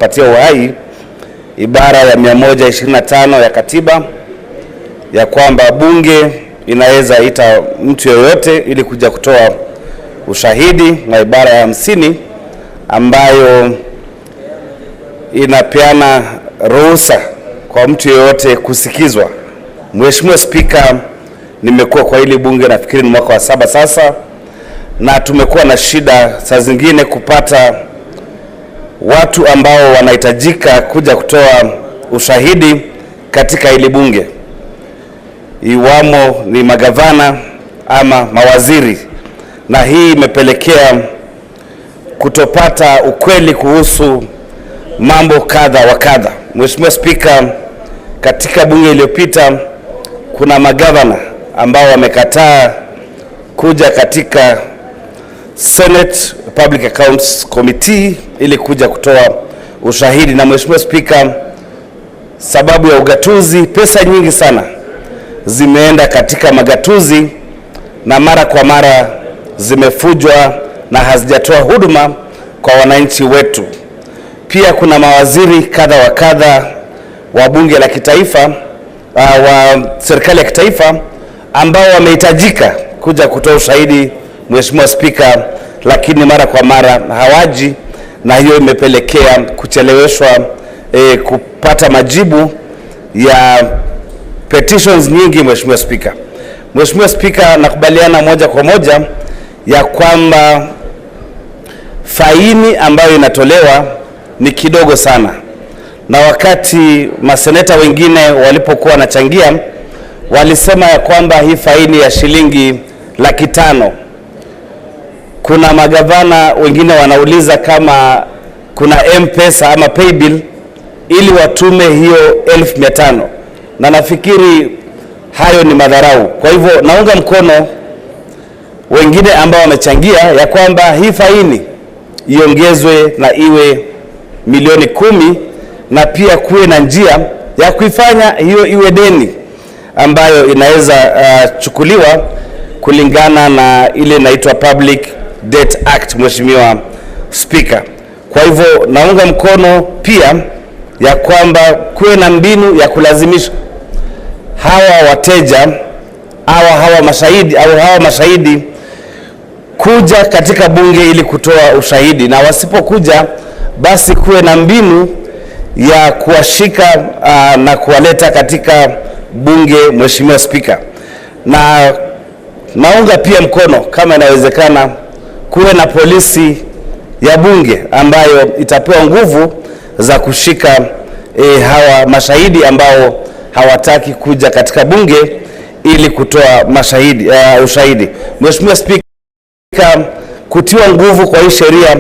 inapatia uhai ibara ya 125 ya katiba ya kwamba bunge inaweza ita mtu yoyote ili kuja kutoa ushahidi, na ibara ya 50 ambayo inapeana ruhusa kwa mtu yoyote kusikizwa. Mheshimiwa Spika, nimekuwa kwa hili bunge nafikiri ni mwaka wa 7 sasa, na tumekuwa na shida saa zingine kupata watu ambao wanahitajika kuja kutoa ushahidi katika hili bunge, iwamo ni magavana ama mawaziri, na hii imepelekea kutopata ukweli kuhusu mambo kadha wa kadha. Mheshimiwa Spika, katika bunge iliyopita kuna magavana ambao wamekataa kuja katika Senate Public Accounts Committee ili kuja kutoa ushahidi. Na Mheshimiwa Spika, sababu ya ugatuzi, pesa nyingi sana zimeenda katika magatuzi na mara kwa mara zimefujwa na hazijatoa huduma kwa wananchi wetu. Pia kuna mawaziri kadha wa kadha wa bunge la kitaifa, wa serikali ya kitaifa ambao wamehitajika kuja kutoa ushahidi, Mheshimiwa Spika, lakini mara kwa mara hawaji, na hiyo imepelekea kucheleweshwa kupata majibu ya petitions nyingi. Mheshimiwa Spika, Mheshimiwa Spika, nakubaliana moja kwa moja ya kwamba faini ambayo inatolewa ni kidogo sana, na wakati maseneta wengine walipokuwa wanachangia walisema ya kwamba hii faini ya shilingi 500,000. Kuna magavana wengine wanauliza kama kuna M-Pesa ama paybill ili watume hiyo 1,500, na nafikiri hayo ni madharau. Kwa hivyo naunga mkono wengine ambao wamechangia ya kwamba hii faini iongezwe na iwe milioni 10, na pia kuwe na njia ya kuifanya hiyo iwe deni ambayo inaweza chukuliwa kulingana na ile inaitwa Public Debt Act. Mheshimiwa Spika, kwa hivyo naunga mkono pia ya kwamba kuwe na mbinu ya kulazimisha hawa wateja hawa mashahidi kuja katika bunge ili kutoa ushahidi, na wasipokuja basi kuwe na mbinu ya kuwashika na kuwaleta katika bunge. Mheshimiwa Spika, na naunga pia mkono kama inawezekana kuwe na polisi ya bunge ambayo itapewa nguvu za kushika hawa mashahidi ambao hawataki kuja katika bunge ili kutoa ushahidi. Mheshimiwa Spika, kutiwa nguvu kwa hii sheria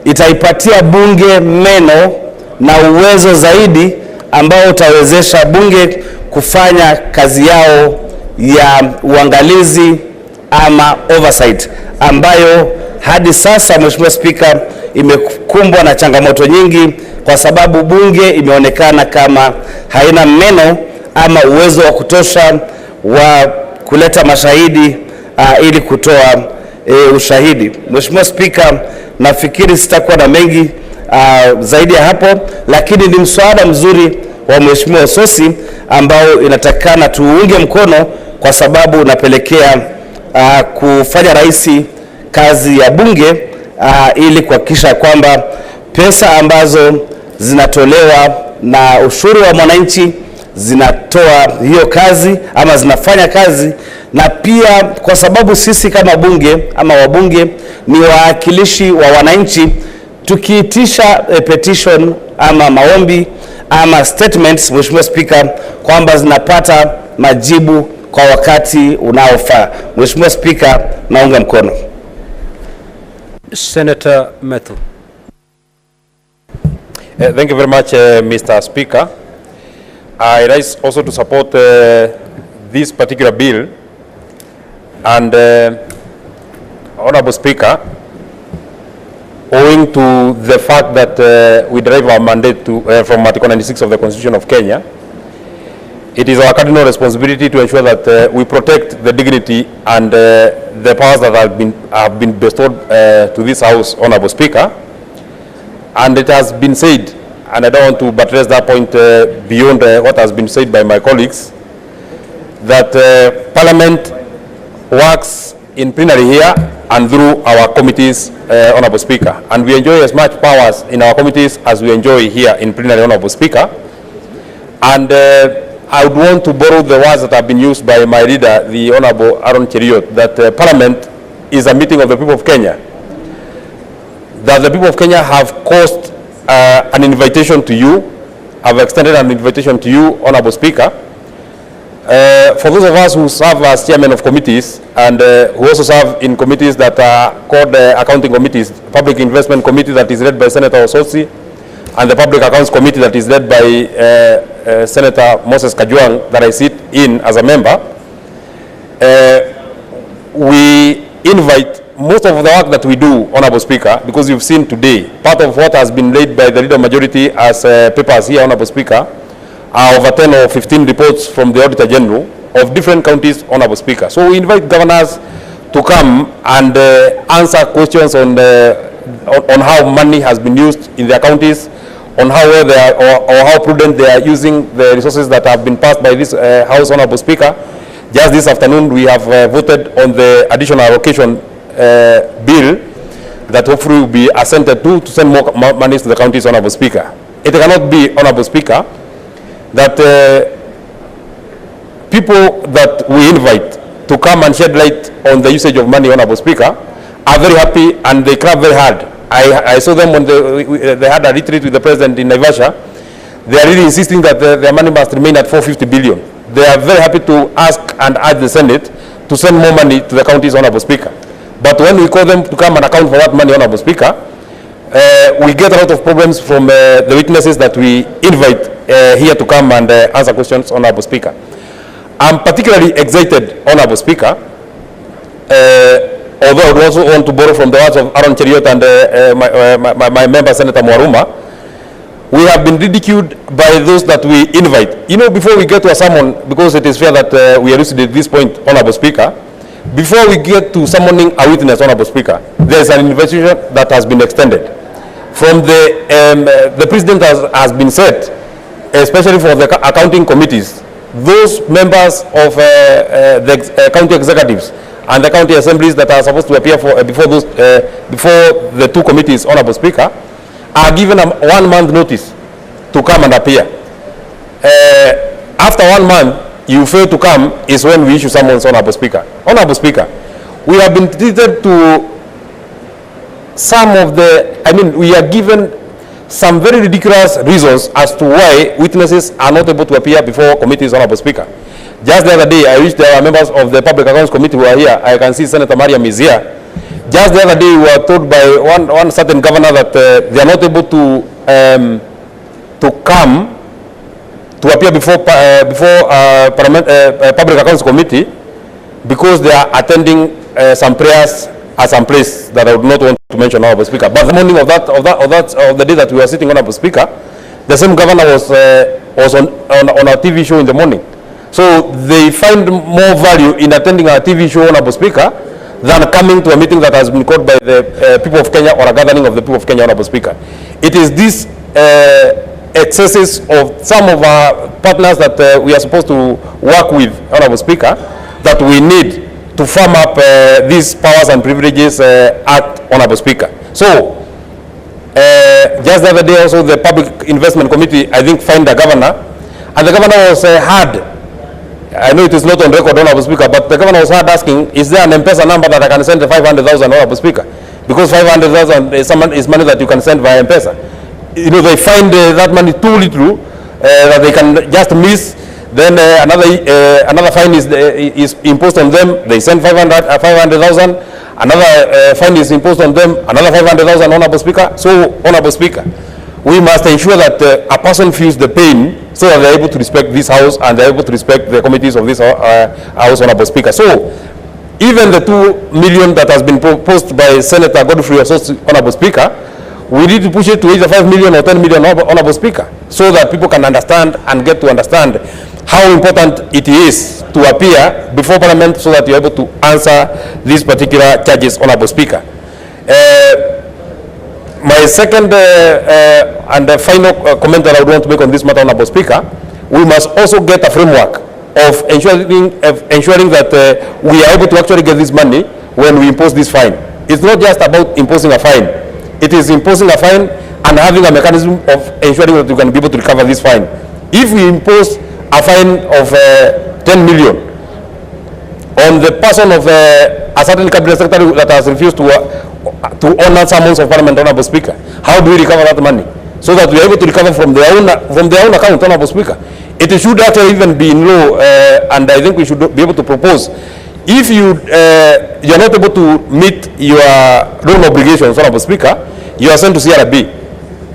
itaipatia bunge meno na uwezo zaidi ambao utawezesha bunge kufanya kazi yao ya uangalizi ama oversight, ambayo hadi sasa, Mheshimiwa Spika, imekumbwa na changamoto nyingi kwa sababu bunge imeonekana kama haina meno ama uwezo wa kutosha wa kuleta mashahidi ili kutoa ushahidi. Mheshimiwa Spika, nafikiri sitakuwa na mengi zaidi ya hapo, lakini ni mswada mzuri wa Mheshimiwa Sosi ambao inatakana tuunge mkono kwa sababu unapelekea kufanya rahisi kazi ya bunge ili kuhakikisha kwamba pesa ambazo zinatolewa na ushuru wa mwananchi zinatoa hiyo kazi ama zinafanya kazi, na pia kwa sababu sisi kama bunge ama wabunge ni wawakilishi wa wananchi, tukiitisha petition ama maombi ama statements, Mheshimiwa Spika, kwamba zinapata majibu kwa wakati unaofaa. Mheshimiwa Spika, naunga mkono. Senator Methu. Thank you very much, Mr. Speaker. I rise also to support this particular bill, and Honorable Speaker, owing to the fact that we derive our mandate from Article 96 of the Constitution of Kenya, it is our cardinal responsibility to ensure that we protect the dignity and the powers that have been bestowed to this House, Honorable Speaker. And it has been said, and I don't want to buttress that point beyond what has been said by my colleagues, that Parliament works in plenary here and through our committees, Honourable Speaker. And we enjoy as much powers in our committees as we enjoy here in plenary, Honourable Speaker. And I would want to borrow the words that have been used by my leader, the Honourable Aaron Cheriot, that Parliament is a meeting of the people of Kenya. That the people of Kenya have caused an invitation to you, have extended an invitation to you, Honourable Speaker. For those of us who serve as chairmen of committees and who also serve in committees that are called accounting committees, Public Investment Committee that is led by Senator Osotsi, and the Public Accounts Committee that is led by Senator Moses Kajwang, that I sit in as a member, we invite most of the work that we do, Honourable Speaker, because you've seen today, part of what has been laid by the leader majority as papers here, Honourable Speaker, are over 10 or 15 reports from the Auditor General of different counties, Honourable Speaker. So we invite governors to come and answer questions on how money has been used in their counties, on how well they are, or how prudent they are using the resources that have been passed by this House, Honourable Speaker. Just this afternoon, we have voted on the additional allocation bill that hopefully will be assented to send more money to the counties, Honourable Speaker. It cannot be, Honourable Speaker, that people that we invite to come and shed light on the usage of money, Honourable Speaker, are very happy and they clap very hard. I saw them when they had a retreat with the President in Naivasha. They are really insisting that their money must remain at 450 billion. They are very happy to ask and urge the Senate to send more money to the counties, Honourable Speaker. But when we call them to come and account for that money, Honourable Speaker, we get a lot of problems from the witnesses that we invite here to come and answer questions, Honourable Speaker. I'm particularly excited, Honourable Speaker, although I would also want to borrow from the words of Aaron Cheriot and my member, Senator Mwaruma. We have been ridiculed by those that we invite. You know, before we get to a sermon, because it is fair that we elucidate this point, Honourable Speaker, before we get to summoning a witness, Honourable Speaker, there is an invitation that has been extended. From the President has been set, especially for the accounting committees, those members of the county executives and the county assemblies that are supposed to appear before the two committees, Honourable Speaker, are given a 1 month notice to come and appear. After 1 month, you fail to come is when we issue summons, Honourable Speaker. Honourable Speaker, we have been treated to some of we are given some very ridiculous reasons as to why witnesses are not able to appear before committees, Honourable Speaker. Just the other day, I wish there were members of the Public Accounts Committee who are here. I can see Senator Mariam is here. Just the other day, we were told by one certain governor that they are not able to come to appear before Public Accounts Committee because they are attending some prayers at some place that I would not want to mention, Honourable Speaker. But the morning of the day that we were sitting, Honourable Speaker, the same governor was on a TV show in the morning. So they find more value in attending a TV show, Honourable Speaker, than coming to a meeting that has been called by the people of Kenya or a gathering of the people of Kenya, Honourable Speaker. It is these excesses of some of our partners that we are supposed to work with, Honourable Speaker, that we need to firm up these powers and privileges act, Honourable Speaker. So, just the other day also the Public Investment Committee, I think, fined the governor, and the governor was hard. I know it is not on record, Honourable Speaker, but the governor was hard asking, is there an M-Pesa number that I can send 500,000, Honourable Speaker? Because 500,000 is money that you can send via M-Pesa. You know, they find that money too little that they can just miss. Then another fine is imposed on them. They send 500,000. Another fine is imposed on them. Another 500,000, Honourable Speaker. So, Honourable Speaker, we must ensure that a person feels the pain so that they are able to respect this House and they are able to respect the committees of this House, Honourable Speaker. So, even the 2 million that has been proposed by Senator Godfrey Osotsi, Honourable Speaker, we need to push it to either 5 million or 10 million, Honourable Speaker, so that people can understand and get to understand how important it is to appear before Parliament so that you're able to answer these particular charges, Honourable Speaker. My second and final comment that I would want to make on this matter, Honorable Speaker, we must also get a framework of ensuring that we are able to actually get this money when we impose this fine. It's not just about imposing a fine. It is imposing a fine and having a mechanism of ensuring that we can be able to recover this fine. If we impose a fine of 10 million on the person of a certain cabinet secretary that has refused to honor summons of Parliament, Honorable Speaker, how do we recover that money? So that we are able to recover from their own account, Honorable Speaker. It should actually even be in law, and I think we should be able to propose. If you are not able to meet your loan obligations, Honorable Speaker, you are sent to CRB.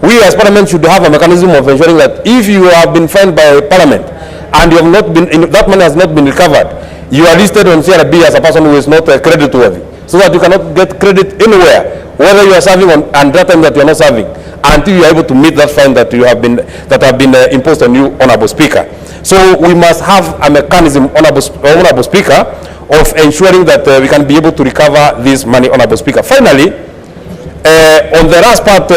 We as Parliament should have a mechanism of ensuring that if you have been fined by Parliament and you have not been, that money has not been recovered, you are listed on CRB as a person who is not creditworthy, so that you cannot get credit anywhere, whether you are serving on and that time that you are not serving, until you are able to meet that fine that you have been imposed on you, Honorable Speaker. So we must have a mechanism, Honorable Speaker, of ensuring that we can be able to recover this money, Honorable Speaker. Finally, on the last part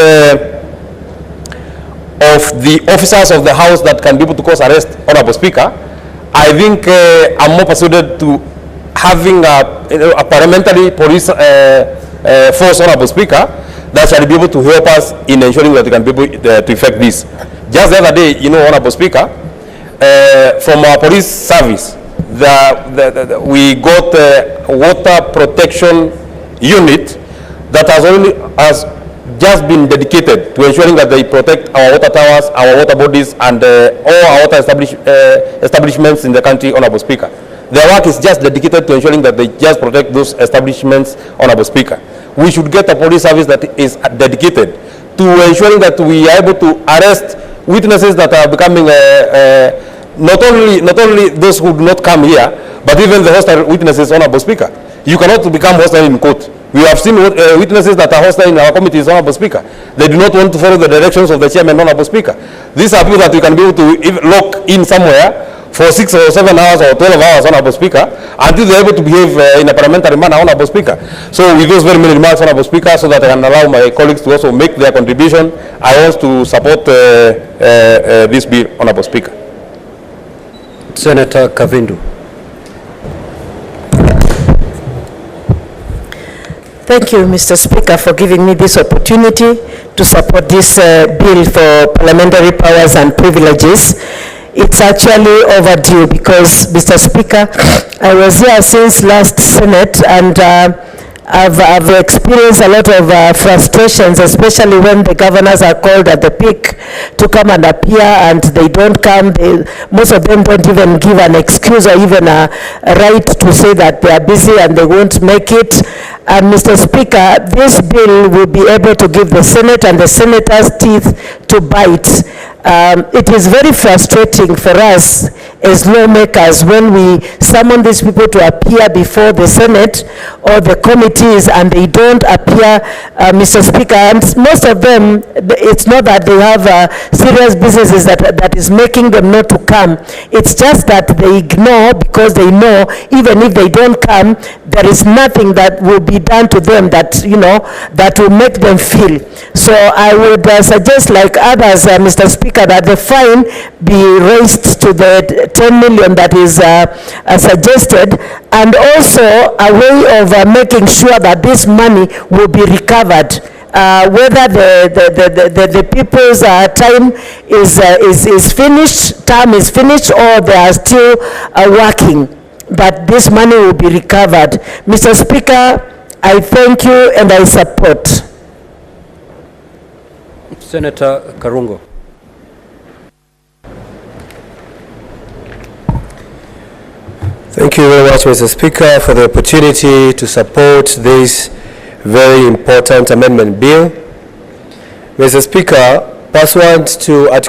of the officers of the House that can be able to cause arrest, Honorable Speaker, I think I'm more persuaded to having a parliamentary police force, Honorable Speaker, that shall be able to help us in ensuring that we can be able to effect this. Just the other day, Honorable Speaker, from our police service, we got a water protection unit that has just been dedicated to ensuring that they protect our water towers, our water bodies, and all our water establishments in the country, Honorable Speaker. Their work is just dedicated to ensuring that they just protect those establishments, Honorable Speaker. We should get a police service that is dedicated to ensuring that we are able to arrest witnesses that are becoming not only those who do not come here, but even the hostile witnesses, Honorable Speaker. You cannot become hostile in court. We have seen witnesses that are hostile in our committees, Honorable Speaker. They do not want to follow the directions of the chairman, Honorable Speaker. These are people that we can be able to lock in somewhere for 6 or 7 hours or 12 hours, Honorable Speaker, until they are able to behave in a parliamentary manner, Honorable Speaker. So with those very many remarks, Honorable Speaker, so that I can allow my colleagues to also make their contribution, I want to support this bill, Honorable Speaker. Senator Kavindu. Thank you, Mr. Speaker, for giving me this opportunity to support this bill for parliamentary powers and privileges. It's actually overdue because, Mr. Speaker, I was here since last Senate, and I've experienced a lot of frustrations, especially when the governors are called at the peak to come and appear, and they don't come. Most of them don't even give an excuse or even a right to say that they are busy and they won't make it. And Mr. Speaker, this bill will be able to give the Senate and the senators teeth to bite. It is very frustrating for us as lawmakers when we summon these people to appear before the Senate or the committees and they don't appear, Mr. Speaker. And most of them, it's not that they have serious businesses that is making them not to come. It's just that they ignore because they know even if they don't come, there is nothing that will be done to them that, that will make them feel. So I would suggest, like others, Mr. Speaker, that the fine be raised to the 10 million that is suggested, and also a way of making sure that this money will be recovered. Whether the people's term is finished, term is finished, or they are still working, but this money will be recovered. Mr. Speaker, I thank you and I support. Senator Karungo. Thank you very much, Mr. Speaker, for the opportunity to support this very important amendment bill. Mr. Speaker, pursuant to